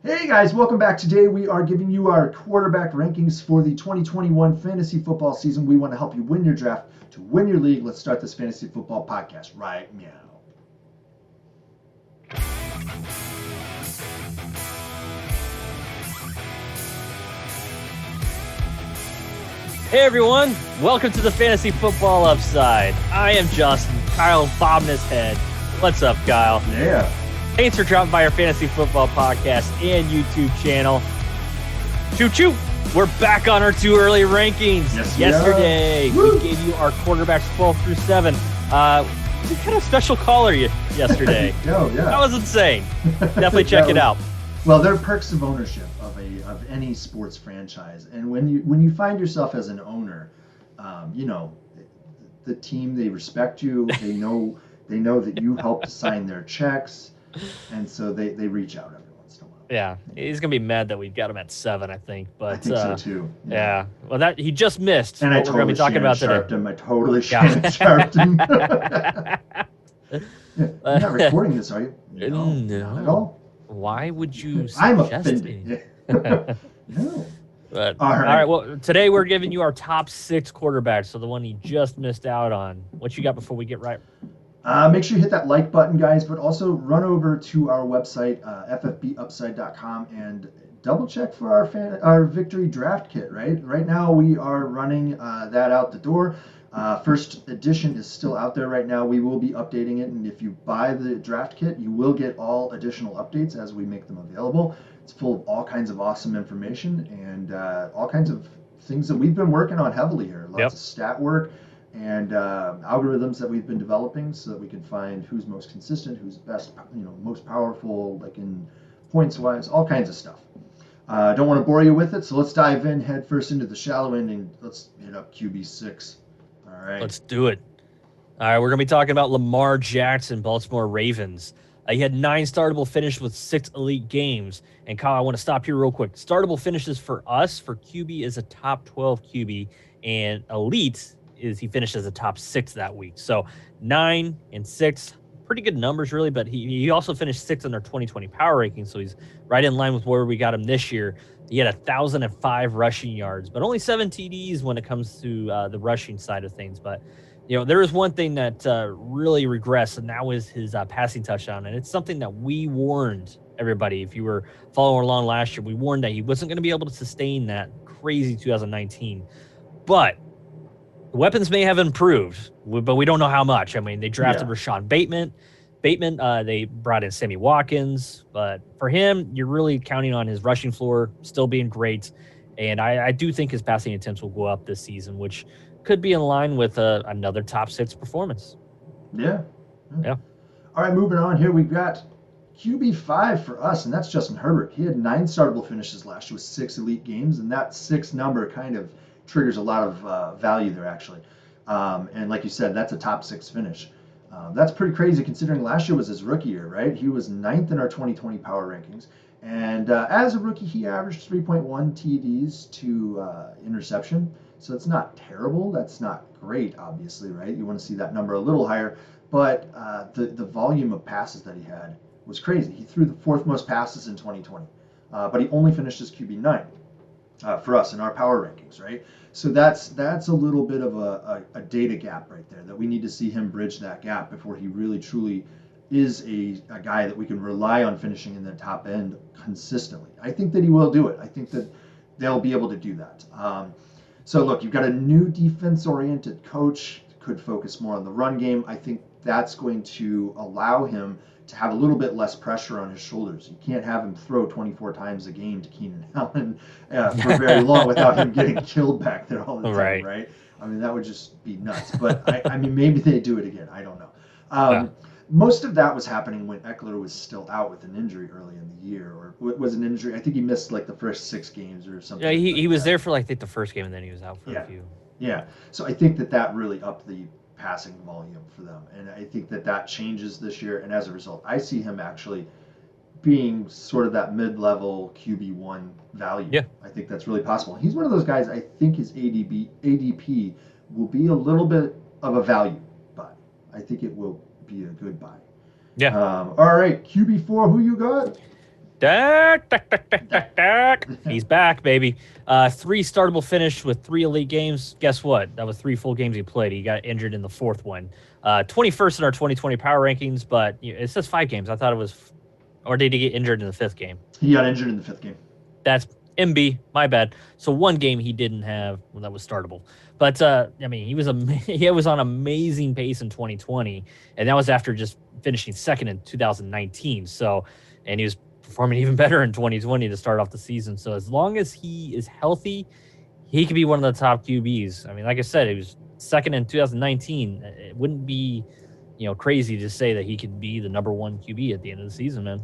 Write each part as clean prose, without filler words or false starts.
Hey guys, welcome back. Today we are giving you our quarterback rankings for the 2021 fantasy football season. We want to help you win your draft to win your league. Let's start this fantasy football podcast right now. Hey everyone, welcome to the Fantasy Football Upside. I am Justin. Kyle's bobbing his head. What's up, Kyle? Yeah. Thanks for dropping by our Fantasy Football Podcast and YouTube channel. Choo choo! We're back on our too early rankings. Yes, Yesterday, we gave you our quarterbacks 12 through 7. We had a special caller yesterday. Oh, yeah. That was insane. Definitely check it out. Well, there are perks of ownership of any sports franchise, and when you find yourself as an owner, the team, they respect you. They know that you helped sign their checks, and so they reach out every once in a while. Yeah, he's gonna be mad that we've got him at 7, I think. But I think so too. Yeah. Well, that he just missed. And what we're gonna be talking about today. I totally sharped him. You're not recording this, are you? No. Not at all. Why would you I'm suggest offended. No. But, All right. Well, today we're giving you our top 6 quarterbacks. So the one you just missed out on. What you got before we get right? Make sure you hit that like button, guys, but also run over to our website, ffbupside.com, and double check for our victory draft kit. Right now we are running that out the door. First edition is still out there right now. We will be updating it, and if you buy the draft kit, you will get all additional updates as we make them available. It's full of all kinds of awesome information and all kinds of things that we've been working on heavily here. Lots of stat work and algorithms that we've been developing so that we can find who's most consistent, who's best, most powerful, like in points wise, all kinds of stuff. Don't want to bore you with it, so let's dive in head first into the shallow end and let's hit up QB6. All right. Let's do it. All right, we're going to be talking about Lamar Jackson, Baltimore Ravens. He had 9 startable finishes with 6 elite games. And Kyle, I want to stop here real quick. Startable finishes for us, for QB, is a top 12 QB, and elite is he finished as a top 6 that week. So 9 and 6, pretty good numbers really, but he also finished 6th in our 2020 power ranking, so he's right in line with where we got him this year. He had 1,005 rushing yards, but only 7 TDs when it comes to the rushing side of things. But there is one thing that really regressed, and that was his passing touchdown. And it's something that we warned everybody. If you were following along last year, we warned that he wasn't going to be able to sustain that crazy 2019. But the weapons may have improved, but we don't know how much. I mean, they drafted Rashad Bateman. They brought in Sammy Watkins. But for him, you're really counting on his rushing floor still being great. And I do think his passing attempts will go up this season, which could be in line with another top 6 performance. Yeah. Yeah. All right, moving on here. We've got QB5 for us, and that's Justin Herbert. He had 9 startable finishes last year with 6 elite games, and that 6 number kind of triggers a lot of value there, actually. And like you said, that's a top 6 finish. That's pretty crazy considering last year was his rookie year, right? He was 9th in our 2020 power rankings. And as a rookie, he averaged 3.1 TDs to interception. So it's not terrible. That's not great, obviously, right? You want to see that number a little higher. But the volume of passes that he had was crazy. He threw the 4th most passes in 2020. But he only finished as QB9 for us in our power rankings, right? So that's a little bit of a data gap right there that we need to see him bridge that gap before he really truly is a guy that we can rely on finishing in the top end consistently. I think that he will do it. I think that they'll be able to do that. So look, you've got a new defense-oriented coach, could focus more on the run game. I think that's going to allow him to have a little bit less pressure on his shoulders. You can't have him throw 24 times a game to Keenan Allen for very long without him getting killed back there all the time, right? I mean, that would just be nuts. But I mean, maybe they do it again. I don't know. Most of that was happening when Eckler was still out with an injury early in the year, or was an injury. I think he missed like the first 6 games or something. Yeah, he was there for like I think the first game, and then he was out for a few. Yeah, so I think that really upped the passing volume for them, and I think that changes this year. And as a result, I see him actually being sort of that mid-level QB1 value. Yeah, I think that's really possible. He's one of those guys. I think his ADP will be a little bit of a value buy. I think it will be a good buy. Yeah. All right, QB4, who you got? Dak, dak, dak, dak, dak, dak. He's back, baby. 3 startable finish with 3 elite games. Guess what? That was 3 full games he played. He got injured in the 4th one. 21st in our 2020 power rankings, but it says 5 games. I thought it was, or did he get injured in the 5th game? He got injured in the 5th game. That's MB, my bad. So 1 game he didn't have that was startable. But I mean, he was on amazing pace in 2020, and that was after just finishing 2nd in 2019. So, and he was performing even better in 2020 to start off the season. So as long as he is healthy, he could be one of the top QBs. I mean, like I said, he was 2nd in 2019. It wouldn't be, crazy to say that he could be the number 1 QB at the end of the season, man.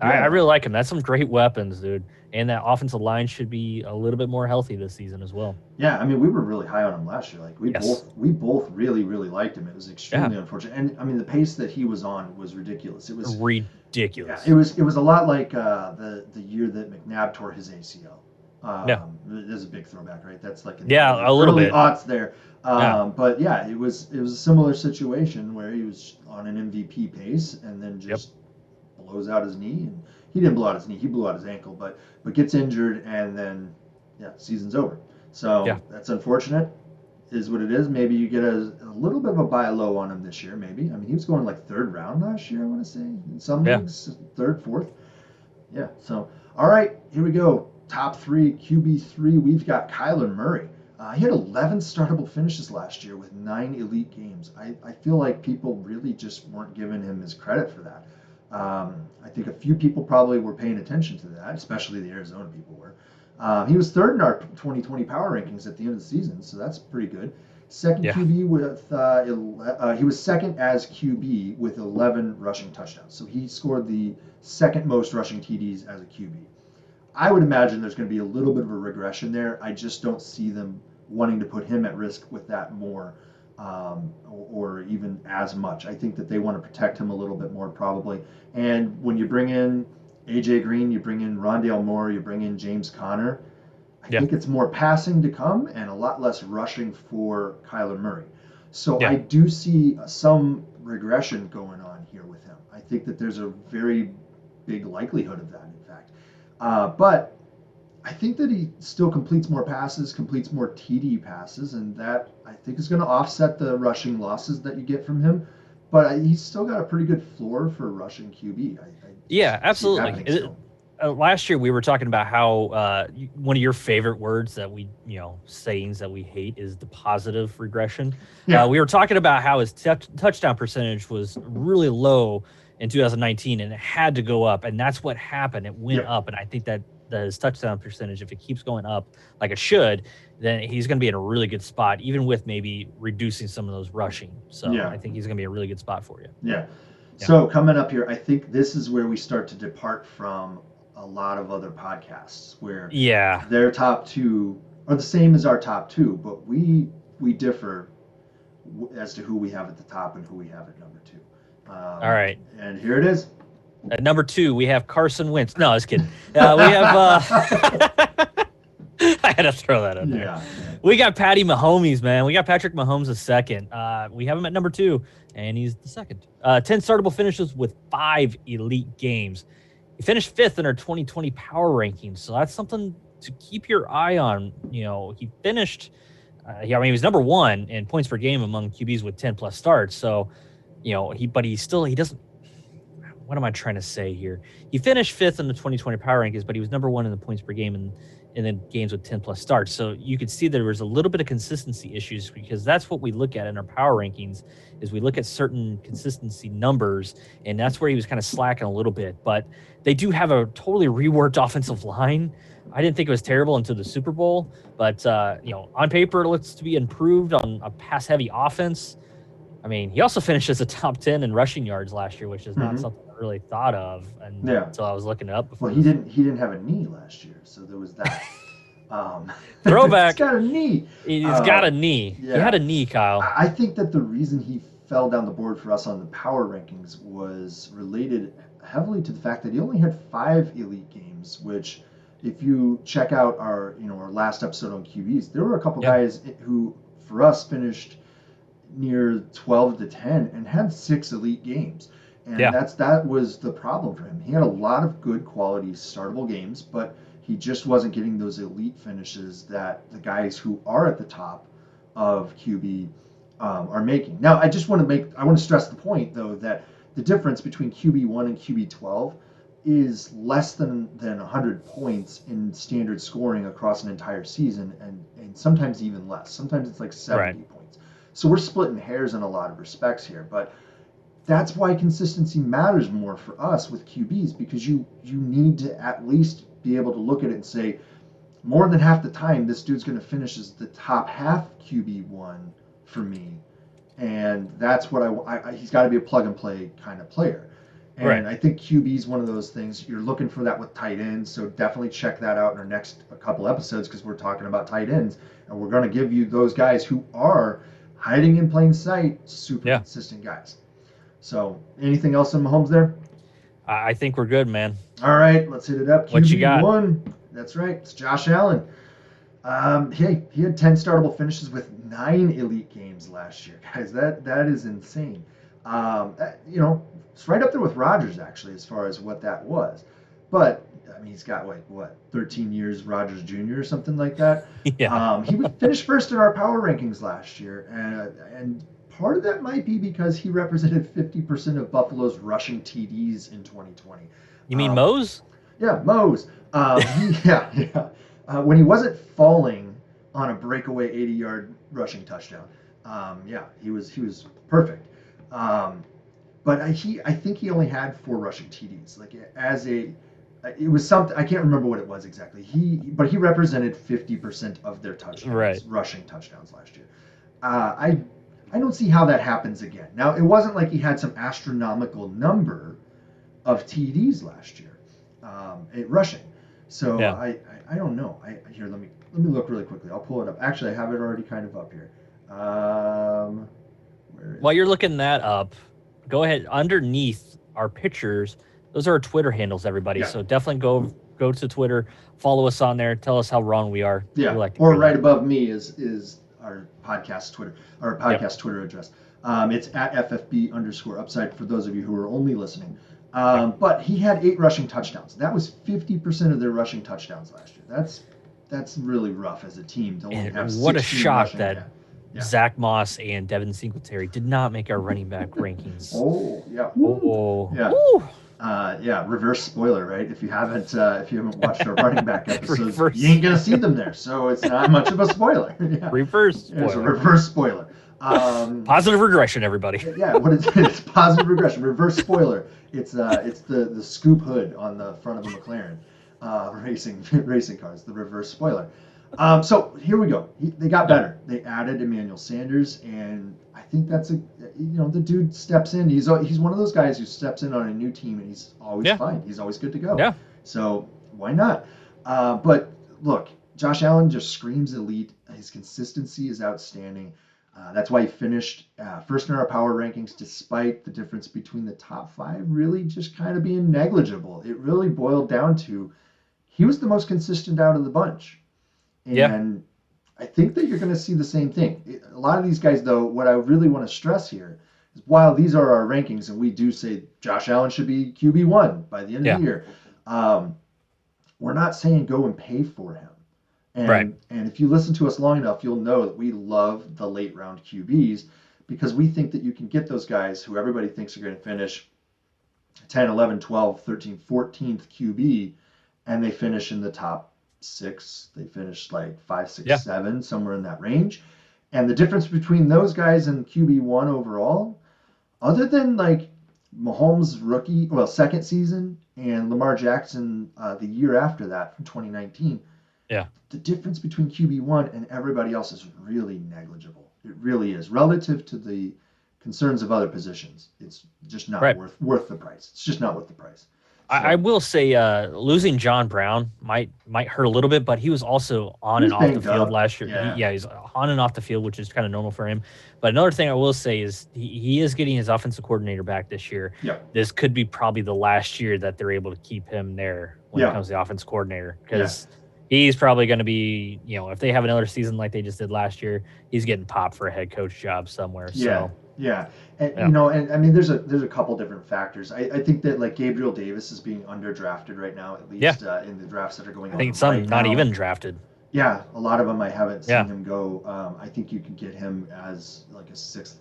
Yeah. I really like him. That's some great weapons, dude. And that offensive line should be a little bit more healthy this season as well. Yeah, I mean, we were really high on him last year. Like we both really, really liked him. It was extremely unfortunate, and I mean, the pace that he was on was ridiculous. It was ridiculous. Yeah, it was a lot like the year that McNabb tore his ACL. There's a big throwback, right? That's like a little bit odds there. But yeah, it was a similar situation where he was on an MVP pace and then just blows out his knee, and he didn't blow out his knee, he blew out his ankle, but gets injured, and then season's over. So that's unfortunate, is what it is. Maybe you get a little bit of a buy low on him this year, maybe. I mean, he was going like 3rd round last year, I want to say, in some leagues, 3rd, 4th. Yeah, so all right, here we go. Top 3, QB3, we've got Kyler Murray. He had 11 startable finishes last year with 9 elite games. I feel like people really just weren't giving him his credit for that. I think a few people probably were paying attention to that, especially the Arizona people were. He was 3rd in our 2020 power rankings at the end of the season, so that's pretty good. Second QB with he was 2nd as QB with 11 rushing touchdowns. So he scored the 2nd most rushing TDs as a QB. I would imagine there's going to be a little bit of a regression there. I just don't see them wanting to put him at risk with that more. Or even as much. I think that they want to protect him a little bit more probably. And when you bring in AJ Green, you bring in Rondale Moore, you bring in James Conner, I think it's more passing to come and a lot less rushing for Kyler Murray. So I do see some regression going on here with him. I think that there's a very big likelihood of that, in fact. But I think that he still completes more passes, completes more TD passes, and that I think is going to offset the rushing losses that you get from him. But he's still got a pretty good floor for rushing QB. Absolutely. Last year we were talking about how one of your favorite words that we, sayings that we hate is the positive regression. Yeah. We were talking about how his touchdown percentage was really low in 2019, and it had to go up, and that's what happened. It went up, and I think that his touchdown percentage, if it keeps going up like it should, then he's going to be in a really good spot, even with maybe reducing some of those rushing. So I think he's going to be a really good spot for you. Yeah. So coming up here, I think this is where we start to depart from a lot of other podcasts where their top 2 are the same as our top 2, but we differ as to who we have at the top and who we have at number 2. All right. And here it is. At number 2, we have Carson Wentz. No, I was kidding. We have. I had to throw that in there. Yeah. We got Patty Mahomes, man. We got Patrick Mahomes the 2nd. We have him at number 2, and he's the 2nd. 10 startable finishes with 5 elite games. He finished 5th in our 2020 power rankings, so that's something to keep your eye on. He finished. He was number 1 in points per game among QBs with 10+ starts. So, he doesn't. What am I trying to say here? He finished 5th in the 2020 power rankings, but he was number 1 in the points per game and then games with 10+ starts. So you could see there was a little bit of consistency issues, because that's what we look at in our power rankings is we look at certain consistency numbers, and that's where he was kind of slacking a little bit. But they do have a totally reworked offensive line. I didn't think it was terrible until the Super Bowl, but on paper it looks to be improved on a pass-heavy offense. I mean, he also finished as a top 10 in rushing yards last year, which is not something I really thought of until I was looking it up before. Well, he didn't have a knee last year, so there was that. Throwback. He's got a knee. He's got a knee. Yeah. He had a knee, Kyle. I think that the reason he fell down the board for us on the power rankings was related heavily to the fact that he only had 5 elite games, which if you check out our last episode on QBs, there were a couple guys who for us finished near 12 to 10 and had 6 elite games. And that was the problem for him. He had a lot of good quality startable games, but he just wasn't getting those elite finishes that the guys who are at the top of QB are making. Now, I want to stress the point though that the difference between QB1 and QB12 is less than 100 points in standard scoring across an entire season, and sometimes even less. Sometimes it's like 70 points. So we're splitting hairs in a lot of respects here, but that's why consistency matters more for us with QBs, because you need to at least be able to look at it and say, more than half the time, this dude's going to finish as the top half QB1 for me. And that's what he's got to be a plug and play kind of player. And I think QB is one of those things. You're looking for that with tight ends, so definitely check that out in our next couple episodes, because we're talking about tight ends, and we're going to give you those guys who are hiding in plain sight, super consistent guys. So, anything else on Mahomes there? I think we're good, man. All right, let's hit it up. What you got? QB1. That's right. It's Josh Allen. He had 10 startable finishes with 9 elite games last year, guys. That is insane. It's right up there with Rodgers, actually, as far as what that was. But I mean, he's got 13 years Rodgers Jr. or something like that. Yeah. He would finish first in our power rankings last year, and part of that might be because he represented 50% of Buffalo's rushing TDs in 2020. You mean Mose? Yeah, Mose. When he wasn't falling on a breakaway 80-yard rushing touchdown, he was perfect. But I think he only had 4 rushing TDs. It was something, I can't remember what it was exactly. But he represented 50% of their touchdowns, rushing touchdowns last year. I don't see how that happens again. Now, it wasn't like he had some astronomical number of TDs last year at rushing. So I don't know. Here, let me look really quickly. I'll pull it up. Actually, I have it already kind of up here. While you're looking that up, go ahead. Underneath our pictures, those are our Twitter handles, everybody. Yeah. So definitely go to Twitter, follow us on there, tell us how wrong we are. Yeah. Or right above me is our podcast Twitter, Twitter address. It's at FFB_upside for those of you who are only listening. But he had 8 rushing touchdowns. That was 50% of their rushing touchdowns last year. That's really rough as a team to only have 16 what a shock rushing. That Zach Moss and Devin Singletary did not make our running back rankings. Oh, yeah. Oh, yeah. Reverse spoiler, right? If you haven't watched our running back episodes, you ain't gonna see them there, so it's not much of a spoiler. Reverse spoiler. It's a reverse spoiler. Positive regression, every Yeah, what it's positive regression. Reverse spoiler. It's the scoop hood on the front of a McLaren racing cars. The reverse spoiler. So here we go. They got better. They added Emmanuel Sanders, and I think that's the dude steps in. He's one of those guys who steps in on a new team, and he's always fine. He's always good to go. Yeah. So why not? But look, Josh Allen just screams elite. His consistency is outstanding. That's why he finished first in our power rankings, despite the difference between the top 5 really just kind of being negligible. It really boiled down to he was the most consistent out of the bunch. And I think that you're going to see the same thing. A lot of these guys, though, what I really want to stress here is while these are our rankings and we do say Josh Allen should be QB1 by the end of the year, we're not saying go and pay for him. And if you listen to us long enough, you'll know that we love the late round QBs because we think that you can get those guys who everybody thinks are going to finish 10, 11, 12, 13, 14th QB, and they finish in the top 6. They finish like 5, 6, 7, somewhere in that range. And the difference between those guys and QB1 overall, other than like Mahomes' second season and Lamar Jackson the year after that from 2019, the difference between QB1 and everybody else is really negligible. It really is. Relative to the concerns of other positions, it's just not worth the price. It's just not worth the price. So, I will say losing John Brown might hurt a little bit, but he was also on and off the field last year. He's on and off the field, which is kind of normal for him. But another thing I will say is he is getting his offensive coordinator back this year. This could be probably the last year that they're able to keep him there when it comes to the offensive coordinator because he's probably going to be, if they have another season like they just did last year, he's getting popped for a head coach job somewhere. So Yeah, and Yeah. and I mean, there's a couple different factors. I think that like Gabriel Davis is being underdrafted right now, at Yeah. least in the drafts that are going I think on some right not now. even drafted. Yeah, a lot of them I haven't seen Yeah. him go. I think you can get him as like a sixth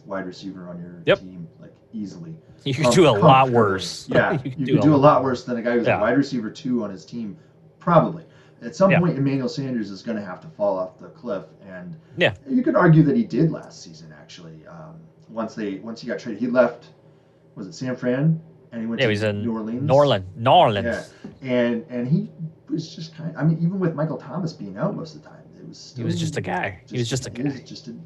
wide receiver on your Yep. team, like easily, You could do a lot comfortably. worse. Yeah, You could you do could a do a lot lot worse. worse than a guy who's a Yeah. wide receiver 2 on his team, probably. At some Yeah. point, Emmanuel Sanders is going to have to fall off the cliff, and Yeah. you could argue that he did last season. Actually, once he got traded, he left. Was it San Fran? And he went Yeah, to he's in New Orleans. New Orleans. Yeah, and he was just kind of. I mean, even with Michael Thomas being out most of the time, it was He still was just a guy. He was just a guy.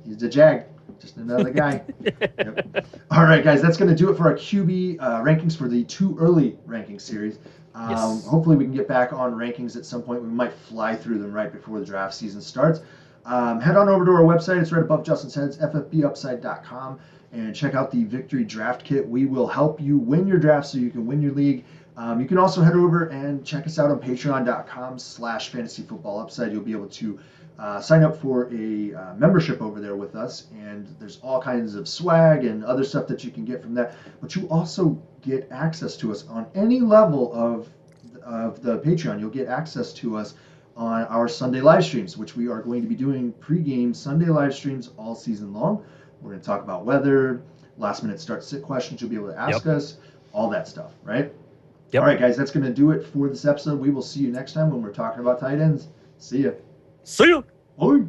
he's a jag, just another guy. Yep. All right, guys, that's going to do it for our QB rankings for the too early ranking series. Yes. Hopefully, we can get back on rankings at some point. We might fly through them right before the draft season starts. Head on over to our website. It's right above Justin's head. It's ffbupside.com. And check out the Victory Draft Kit. We will help you win your draft so you can win your league. You can also head over and check us out on patreon.com/fantasyfootballupside. You'll be able to sign up for a membership over there with us. And there's all kinds of swag and other stuff that you can get from that. But you also get access to us on any level of the Patreon. You'll get access to us on our Sunday live streams, which we are going to be doing pregame Sunday live streams all season long. We're going to talk about weather, last minute start sit questions you'll be able to ask us, all that stuff, right? Yep. All right, guys, that's going to do it for this episode. We will see you next time when we're talking about tight ends. See ya. See you. Bye.